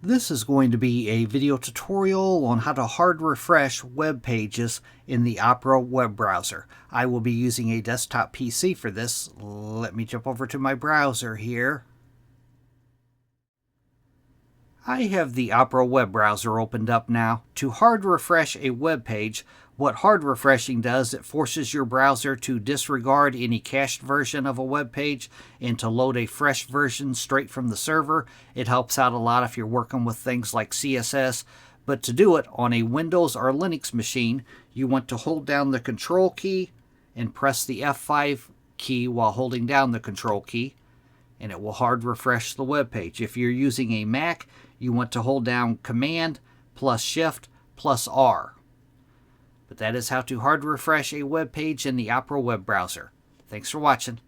This is going to be a video tutorial on how to hard refresh web pages in the Opera web browser. I will be using a desktop PC for this. Let me jump over to my browser here. I have the Opera web browser opened up now. To hard refresh a web page, what hard refreshing does, it forces your browser to disregard any cached version of a web page and to load a fresh version straight from the server. It helps out a lot if you're working with things like CSS. But to do it on a Windows or Linux machine, you want to hold down the Control key and press the F5 key while holding down the Control key, and it will hard refresh the web page. If you're using a Mac, you want to hold down Command plus Shift plus R. But that is how to hard refresh a web page in the Opera web browser. Thanks for watching.